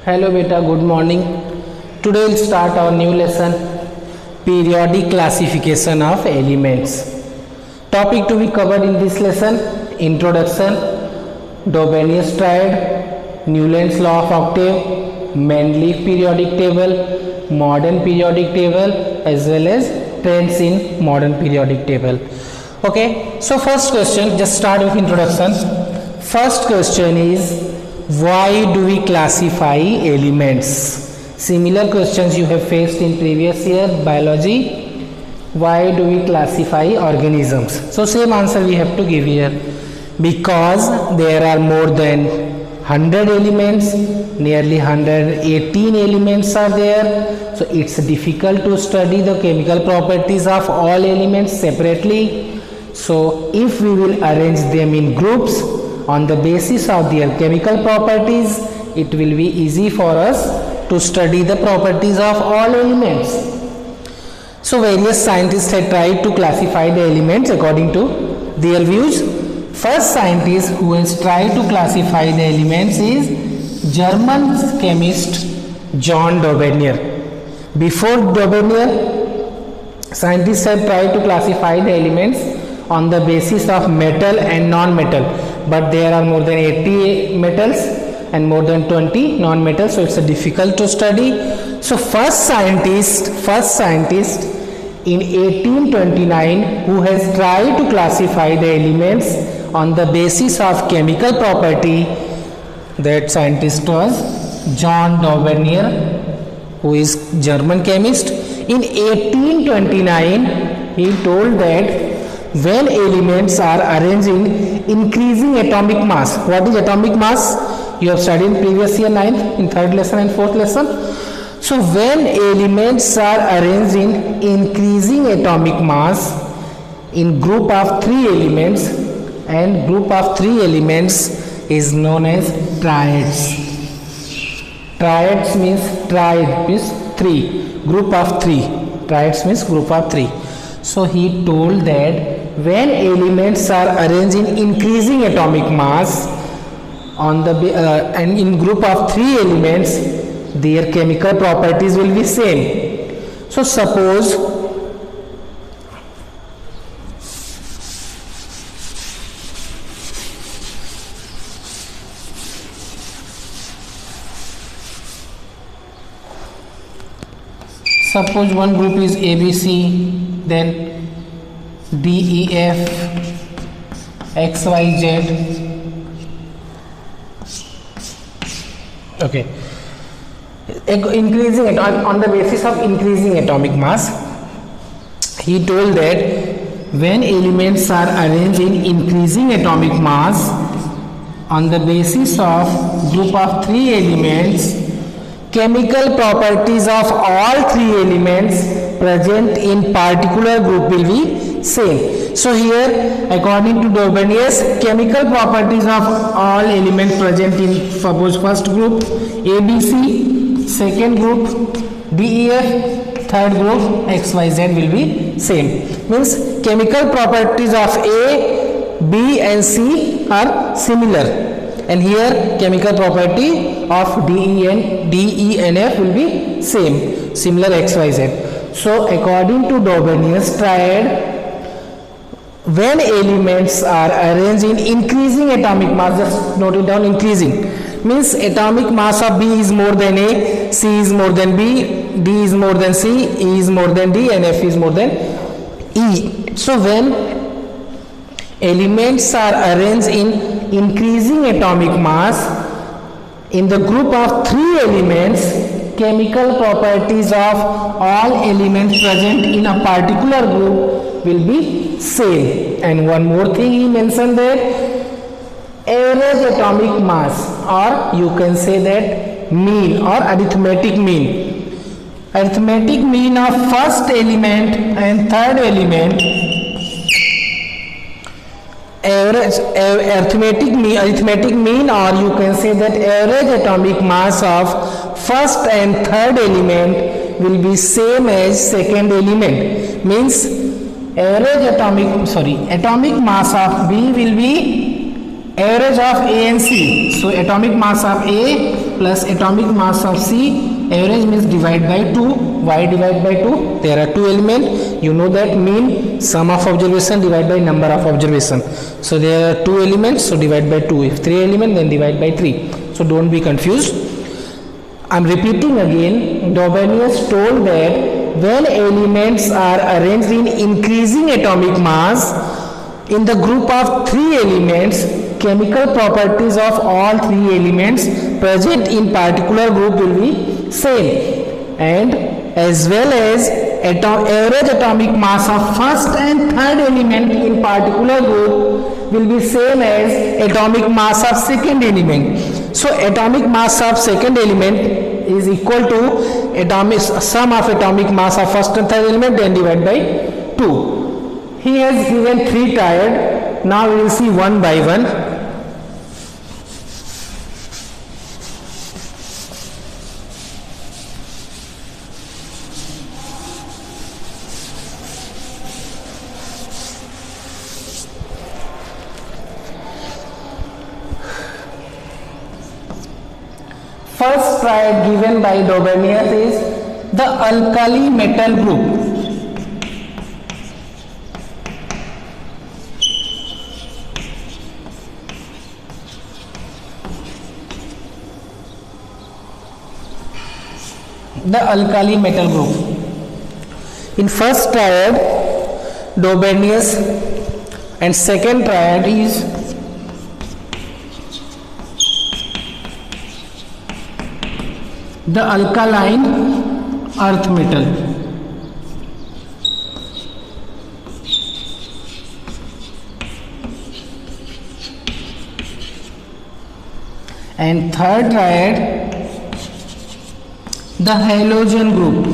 Hello beta, good morning. Today we'll start our new lesson, periodic classification of elements. Topic to be covered in this lesson: introduction, Dobenius triad, Newland's law of octave, Mendeleev periodic table, modern periodic table, as well as trends in modern periodic table. Okay, so first question, just start with introduction. First question is, why do we classify elements? Similar questions you have faced in previous year biology. Why do we classify organisms? So same answer we have to give here. Because there are more than 100 elements, nearly 118 elements are there. So it's difficult to study the chemical properties of all elements separately. So if we will arrange them in groups on the basis of their chemical properties, it will be easy for us to study the properties of all elements. So various scientists have tried to classify the elements according to their views. First scientist who has tried to classify the elements is German chemist John Dobenier. Before Dobenier, scientists have tried to classify the elements on the basis of metal and non-metal, but there are more than 80 metals and more than 20 non-metals, so it's difficult to study. So first scientist in 1829 who has tried to classify the elements on the basis of chemical property, that scientist was John Dobenier, who is German chemist. In 1829 he told that when elements are arranged in increasing atomic mass. What is atomic mass? You have studied in previous year 9th, in 3rd lesson and 4th lesson. So when elements are arranged in increasing atomic mass in group of 3 elements, and group of 3 elements is known as triads. Triads means 3. Group of 3. Triads means group of 3. So he told that when elements are arranged in increasing atomic mass on the and in group of 3 elements, their chemical properties will be same. So suppose one group is ABC, then DEF, XYZ. Okay, increasing it on the basis of increasing atomic mass. He told that when elements are arranged in increasing atomic mass on the basis of group of 3 elements, chemical properties of all 3 elements present in particular group will be same. So here, according to Dobenius, chemical properties of all elements present in suppose first group ABC, second group DEF, third group XYZ will be same. Means chemical properties of A, B and C are similar, and here chemical property of D, E and F will be same, similar XYZ. So according to Dobenius triad, when elements are arranged in increasing atomic mass, just note it down, increasing means atomic mass of B is more than A, C is more than B, D is more than C, E is more than D and F is more than E. So when elements are arranged in increasing atomic mass in the group of 3 elements, chemical properties of all elements present in a particular group will be same. And one more thing he mentioned, that average atomic mass, or you can say that mean or arithmetic mean. Arithmetic mean of first element and third element, arithmetic mean, or you can say that average atomic mass of first and third element will be same as second element. Means atomic mass of B will be average of A and C. So atomic mass of A plus atomic mass of C. Average means divide by 2. Why divide by 2? There are two elements. You know that mean sum of observation divide by number of observation. So there are two elements, so divide by 2. If 3 elements, then divide by 3. So don't be confused. I am repeating again. Frobenius told that when elements are arranged in increasing atomic mass in the group of 3 elements, chemical properties of all 3 elements present in particular group will be same, and as well as average atomic mass of first and third element in particular group will be same as atomic mass of second element. So atomic mass of second element is equal to sum of atomic mass of first and third element, then divide by 2. He has given 3 triad. Now we will see one by one. First triad given by Frobenius is the alkali metal group. The alkali metal group. In first triad, Frobenius, and second triad is the alkaline earth metal. And third triad, the halogen group.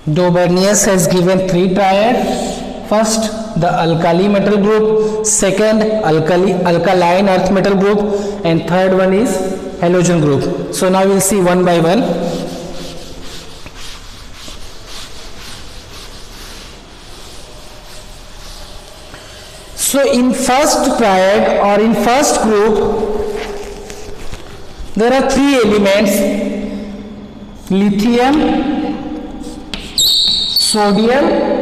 Frobenius has given 3 triad. First, the alkali metal group, second alkaline earth metal group, and third one is halogen group. So now we'll see one by one. So in first triad or in first group there are 3 elements: lithium, sodium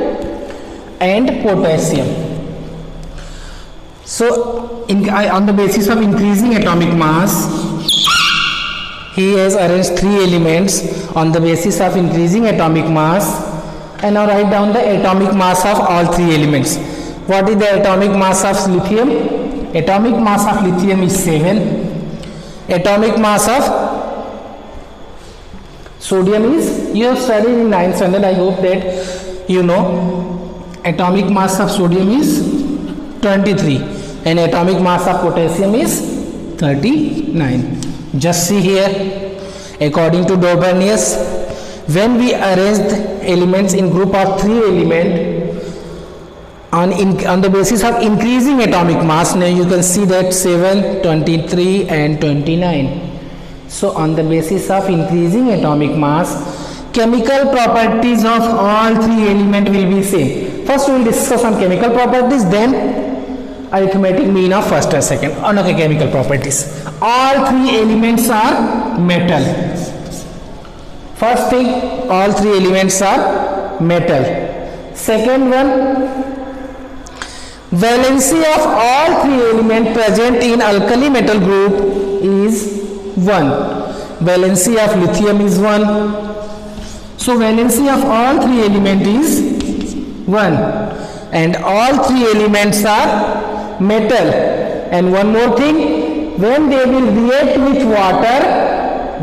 and potassium. So on the basis of increasing atomic mass, he has arranged 3 elements on the basis of increasing atomic mass, and now write down the atomic mass of all 3 elements. What is the atomic mass of lithium? Atomic mass of lithium is 7. Atomic mass of sodium is, you have studied in 9th standard, I hope that you know. Atomic mass of sodium is 23 and atomic mass of potassium is 39. Just see here, according to Frobenius, when we arrange the elements in group of 3 elements on the basis of increasing atomic mass, now you can see that 7, 23 and 29. So on the basis of increasing atomic mass, chemical properties of all 3 elements will be same. First we will discuss on chemical properties, then arithmetic mean of first and second. On okay, chemical properties. All 3 elements are metal. First thing, all 3 elements are metal. Second one, valency of all 3 elements present in alkali metal group is 1. Valency of lithium is 1. So valency of all 3 elements is 1. And all 3 elements are metal. And one more thing, when they will react with water,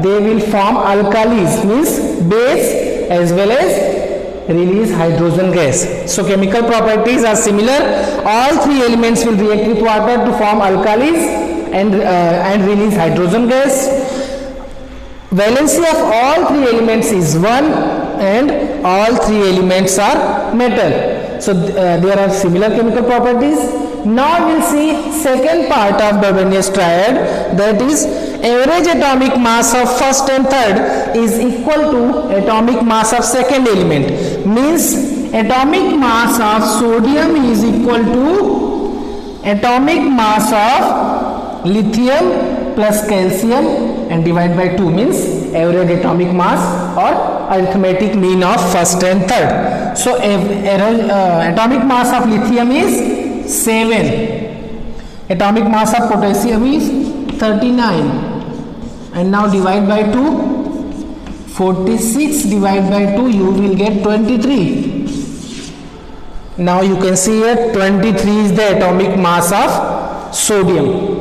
they will form alkalis, means base, as well as release hydrogen gas. So chemical properties are similar. All 3 elements will react with water to form alkalis and release hydrogen gas. Valency of all 3 elements is 1 and all 3 elements are metal. So there are similar chemical properties. Now we will see second part of Frobenius triad, that is average atomic mass of first and third is equal to atomic mass of second element. Means atomic mass of sodium is equal to atomic mass of lithium plus calcium and divide by 2 means average atomic mass or arithmetic mean of first and third. So atomic mass of lithium is 7, atomic mass of potassium is 39, and now divide by 2, 46 divide by 2 you will get 23. Now you can see here 23 is the atomic mass of sodium.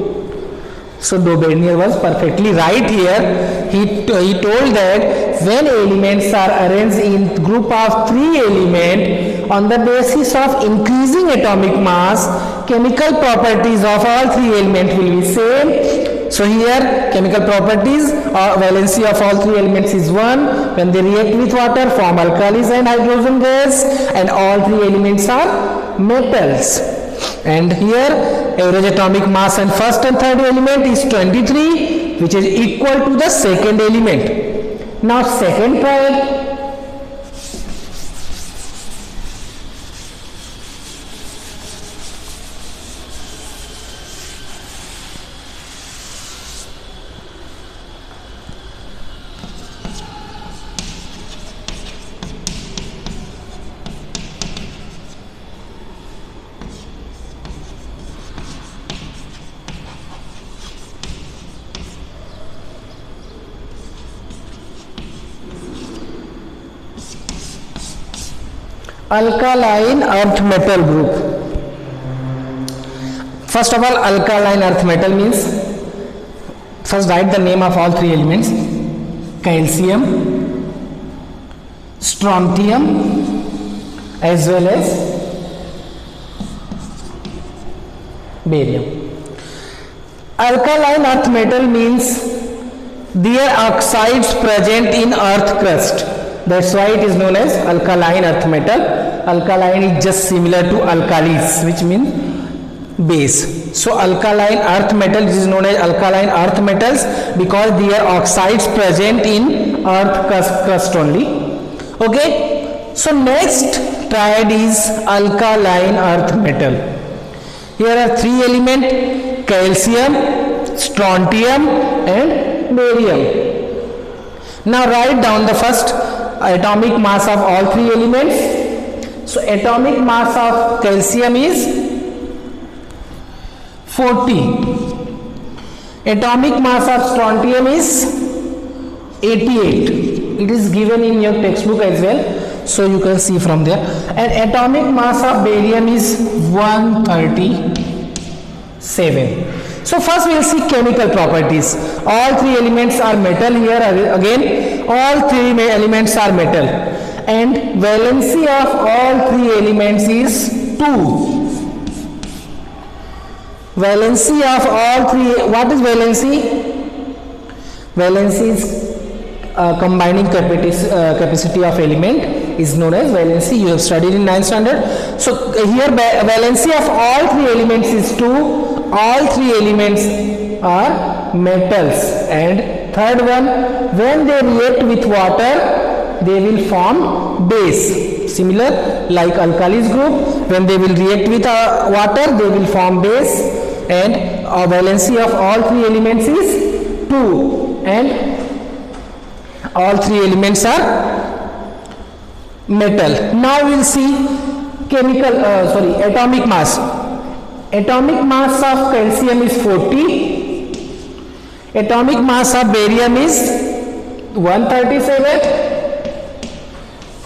So Daubigny was perfectly right here. He told that when elements are arranged in group of 3 elements on the basis of increasing atomic mass, chemical properties of all 3 elements will be same. So here chemical properties or valency of all 3 elements is 1. When they react with water, form alkalis and hydrogen gas, and all 3 elements are metals. And here average atomic mass and first and third element is 23, which is equal to the second element. Now second triad. Alkaline earth metal group. First of all, alkaline earth metal means, first write the name of all 3 elements: calcium, strontium as well as barium. Alkaline earth metal means their oxides present in earth crust. That's why it is known as alkaline earth metal. Alkaline is just similar to alkalis, which means base. So alkaline earth metal is known as alkaline earth metals because their oxides present in earth crust only. Okay. So next triad is alkaline earth metal. Here are 3 elements: calcium, strontium and barium. Now write down the first atomic mass of all 3 elements. So atomic mass of calcium is 40. Atomic mass of strontium is 88. It is given in your textbook as well, so you can see from there. And atomic mass of barium is 137. So first we will see chemical properties. All 3 elements are metal. Here again all 3 elements are metal, and valency of all 3 elements is 2. Valency of all 3, what is valency? Valency is combining capacity of element is known as valency. You have studied in 9th standard. So here valency of all 3 elements is 2. All 3 elements are metals. And third one, when they react with water, they will form base. Similar like alkalis group, when they will react with water, they will form base. And valency of all 3 elements is 2. And all 3 elements are metal. Now we will see atomic mass. Atomic mass of calcium is 40. Atomic mass of barium is 137.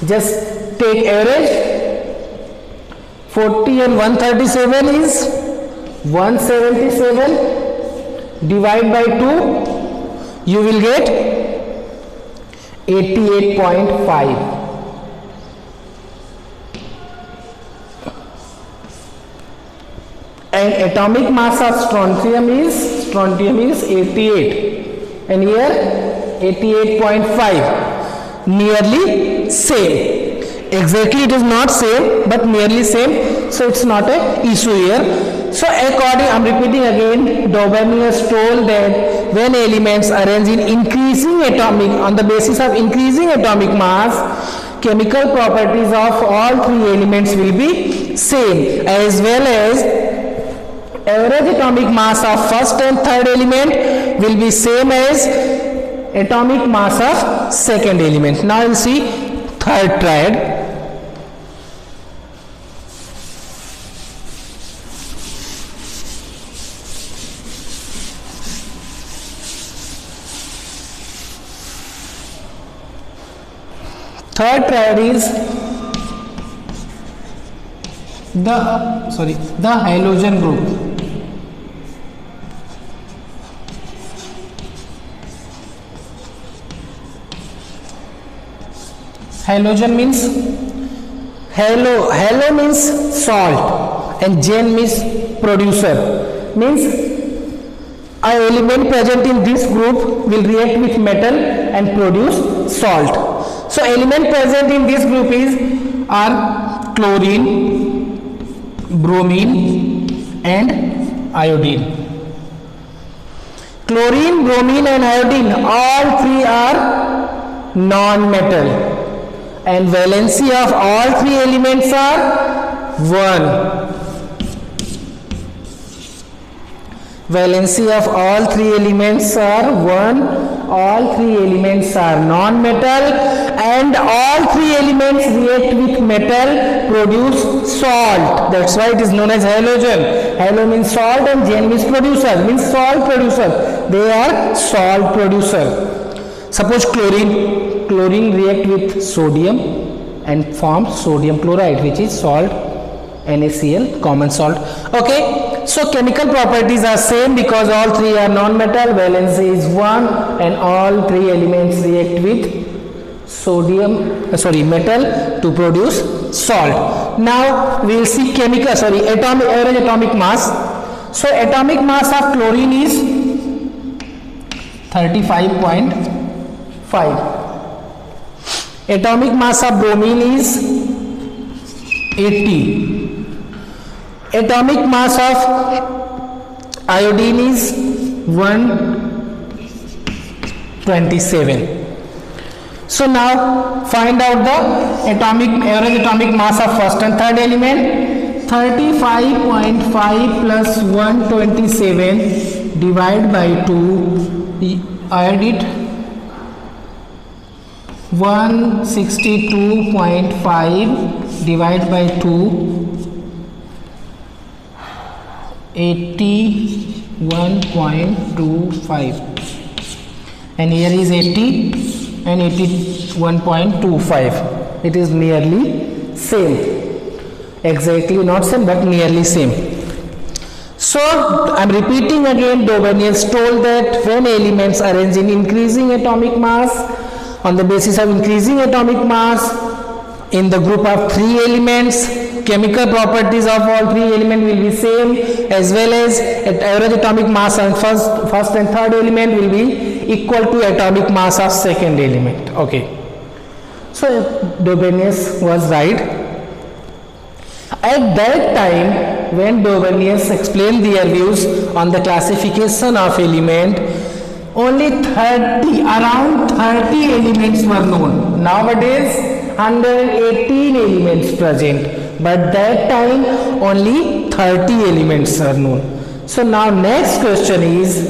Just take average. 40 and 137 is 177. Divide by 2. You will get 88.5. And atomic mass of strontium is 88, and here 88.5, nearly same. Exactly it is not same, but nearly same, so it's not a issue here. So according, I'm repeating again, Daubigny has told that when elements arrange in increasing atomic, on the basis of increasing atomic mass, chemical properties of all 3 elements will be same, as well as average atomic mass of first and third element will be same as atomic mass of second element. Now we'll see third triad. Third triad is the halogen group. Halogen means halo means salt and gen means producer, means a element present in this group will react with metal and produce salt. So element present in this group are chlorine, bromine and iodine. Chlorine, bromine and iodine, all three are non-metal and valency of all three elements are 1. Valency of all three elements are 1. All three elements are non-metal and all three elements react with metal, produce salt. That's why it is known as halogen. Halo means salt and gen means producer, means salt producer. They are salt producer. Suppose chlorine react with sodium and forms sodium chloride, which is salt, NaCl, common salt. Okay, so chemical properties are same because all three are non-metal, valency is 1 and all three elements react with metal to produce salt. Now we will see average atomic mass. So atomic mass of chlorine is 35.5. Atomic mass of bromine is 80. Atomic mass of iodine is 127. So now find out the average atomic mass of first and third element. 35.5 plus 127 divide by 2, add it, 162.5 divide by 2, 81.25, and here is 80 and 81.25. It is nearly same, exactly not same but nearly same. So I am repeating again, Dobenius told that when elements arrange in increasing atomic mass, on the basis of increasing atomic mass in the group of three elements, chemical properties of all three elements will be same, as well as average atomic mass on first and third element will be equal to atomic mass of second element. Okay, so Dobenius was right. At that time, when Dobenius explained their views on the classification of element, only around 30 elements were known. Nowadays 118 elements present, but that time only 30 elements are known. So now next question is,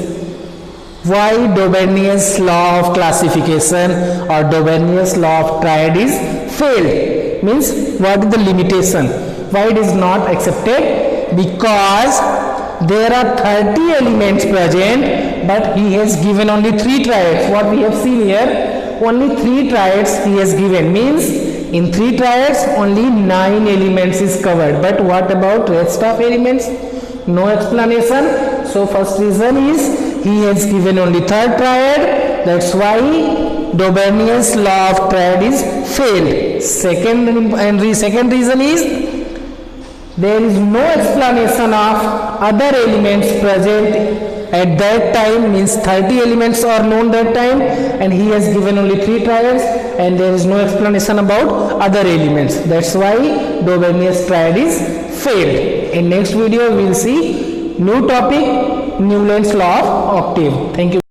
why Dobenius law of classification or Dobenius law of triad is failed? Means what is the limitation? Why it is not accepted? Because there are 30 elements present, but he has given only 3 triads. What we have seen here, only 3 triads he has given, means in 3 triads only 9 elements is covered. But what about rest of elements? No explanation. So first reason is he has given only 3rd triad. That's why Dobenius law of triad is failed. Second reason is there is no explanation of other elements present at that time, means 30 elements are known that time, and he has given only 3 triads and there is no explanation about other elements. That's why Dobenius triad is failed. In next video we will see new topic, Newland's law of octave. Thank you.